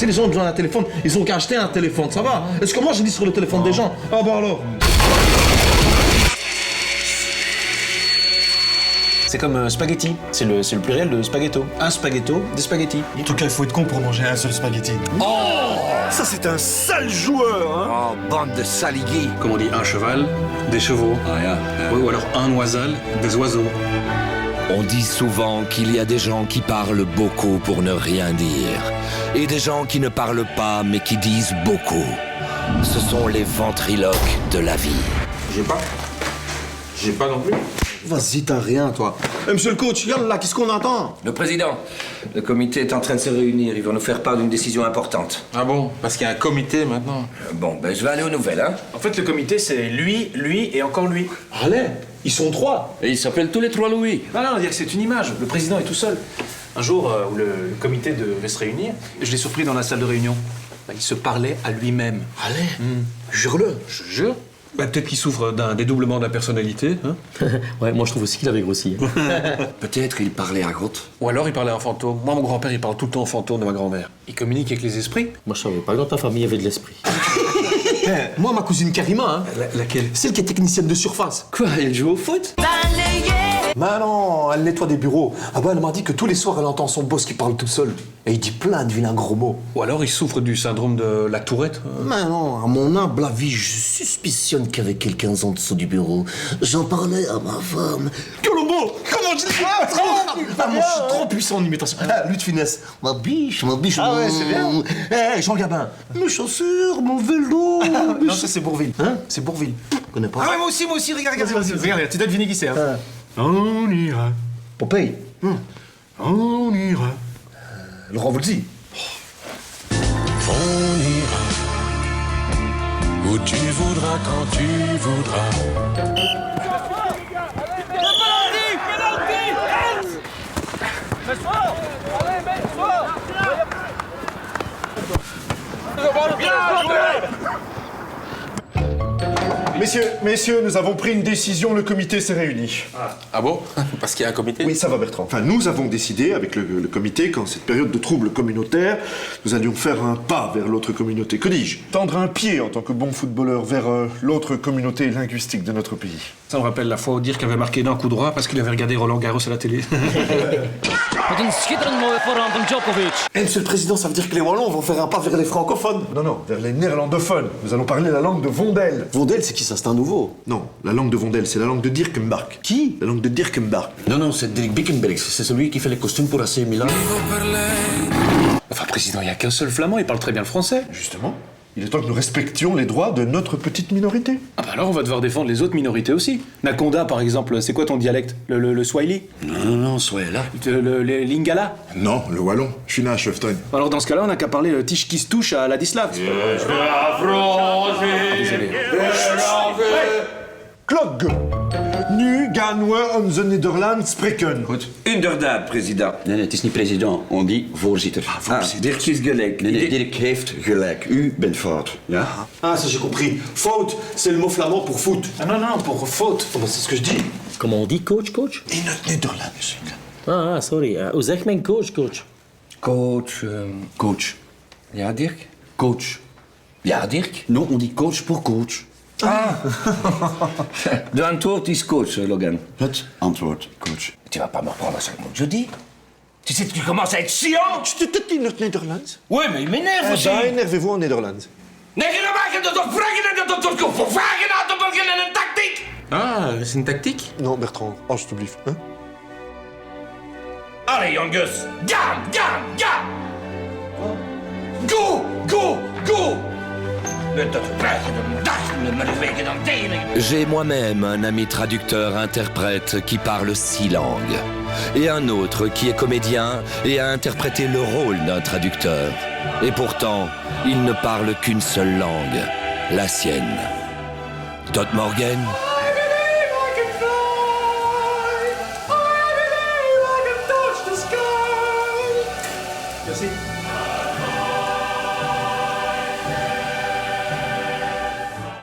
sais, les gens ont besoin d'un téléphone, ils ont qu'à acheter un téléphone, ça va. Est-ce que moi je lis sur le téléphone des gens? Ah bah alors. C'est comme spaghetti, c'est le pluriel de spaghetto. Un spaghetto, des spaghettis. En tout cas, il faut être con pour manger un seul spaghetti. Ça, c'est un sale joueur, hein. Oh, bande de saliguis. Comme on dit, un cheval, des chevaux. Oui, ou alors un oisal, des oiseaux. On dit souvent qu'il y a des gens qui parlent beaucoup pour ne rien dire. Et des gens qui ne parlent pas mais qui disent beaucoup. Ce sont les ventriloques de la vie. J'ai pas non plus. Vas-y, t'as rien, toi. Monsieur le coach, regarde là, qu'est-ce qu'on entend? Le président, le comité est en train de se réunir. Ils vont nous faire part d'une décision importante. Ah bon? Parce qu'il y a un comité maintenant. Bon, ben je vais aller aux nouvelles, hein. En fait, le comité, c'est lui et encore lui. Allez, ils sont 3. Et ils s'appellent tous les 3 Louis. Non, on va dire que c'est une image. Le président est tout seul. Un jour où le comité devait se réunir, je l'ai surpris dans la salle de réunion. Il se parlait à lui-même. Allez, jure-le. Je jure. Bah, peut-être qu'il souffre d'un dédoublement de la personnalité, hein. Ouais, moi je trouve aussi qu'il avait grossi. Peut-être il parlait à grotte. Ou alors il parlait en fantôme. Moi, mon grand-père, il parle tout le temps en fantôme de ma grand-mère. Il communique avec les esprits. Moi je savais pas que dans ta famille il y avait de l'esprit. Moi, ma cousine Karima, hein, Laquelle? celle qui est technicienne de surface. Quoi, elle joue au foot? Mais non, elle nettoie des bureaux. Ah bah, elle m'a dit que tous les soirs, elle entend son boss qui parle tout seul. Et il dit plein de vilains gros mots. Ou alors il souffre du syndrome de la tourette. Mais non, à mon humble avis, Je suspicionne qu'avec quelqu'un en dessous du bureau, j'en parlais à ma femme. Colombo, comment je dis? Moi, je suis trop puissant en imitation. Ah, lui de finesse. Ma biche, Ah ouais, c'est bien. Eh, Jean Gabin. Mes chaussures, mon vélo. Non, ça, c'est Bourville. Hein? C'est Bourville. Je connais pas. Ah ouais, moi aussi, regarde. Regarde, tu dois deviner qui c'est. Hein. On ira, Popeye. on ira. Laurent Voulzy. On ira où tu voudras, quand tu voudras. Messieurs, nous avons pris une décision, le comité s'est réuni. Ah bon? Parce qu'il y a un comité? Oui, ça va Bertrand. Enfin, nous avons décidé, avec le comité, qu'en cette période de troubles communautaires, nous allions faire un pas vers l'autre communauté. Que dis-je? Tendre un pied en tant que bon footballeur vers l'autre communauté linguistique de notre pays. Ça me rappelle la fois où Dirk avait marqué d'un coup droit parce qu'il avait regardé Roland Garros à la télé. Eh, monsieur le président, ça veut dire que les Wallons vont faire un pas vers les francophones. Non, vers les néerlandophones. Nous allons parler la langue de Vondel. Vondel, c'est qui ça? C'est un nouveau. Non, la langue de Vondel, c'est la langue de Dirkenbach. Qui? La langue de Dirkenbach. Non, c'est Dirk Bickenberg, c'est celui qui fait les costumes pour AC Milan. Enfin, président, il n'y a qu'un seul flamand, il parle très bien le français. Justement, il est temps que nous respections les droits de notre petite minorité. Ah bah alors, on va devoir défendre les autres minorités aussi. Nakonda, par exemple, c'est quoi ton dialecte? Le Swahili? Non, soyez là. Le Lingala? Non, le wallon. Je suis né à Shefton. Alors dans ce cas-là, on n'a qu'à parler Tischkistouche à Ladislav. Klok. Nu gaan we onze Nederland spreken. Goed, inderdaad, president. Nee, het is niet president, on dit voorzitter. Dirk is gelijk. Nee, Dirk heeft gelijk. U bent fout. Ja? Ah, ça j'ai compris. Faute, c'est le mot flamand pour foot. Ah non, pour faute. Oh, bah, c'est ce que je dis. Comment on dit coach? In het Nederlands. Sorry. Hoe zeg mijn coach? Coach. Ja, Dirk? Coach. Ja, Dirk? Non, on dit coach pour coach. De antwoord is coach, Logan. Het antwoord, coach. Tu vas pas me reprendre à chaque mot que je dis. Tu sais que tu commences à être chiant. Tu t'es in het Nederlands? Ouais, mais il m'énerve aussi. Daar énervez-vous en Nederlands. Nee, je maakt het toch vragen en dat toch vervagen aan te beginnen een tactiek. Ah, c'est une tactique? Non, Bertrand, alsjeblieft. Hein? Allee, jongens. Gaan. Go. J'ai moi-même un ami traducteur-interprète qui parle 6 langues. Et un autre qui est comédien et a interprété le rôle d'un traducteur. Et pourtant, il ne parle qu'une seule langue, la sienne. Todd Morgan,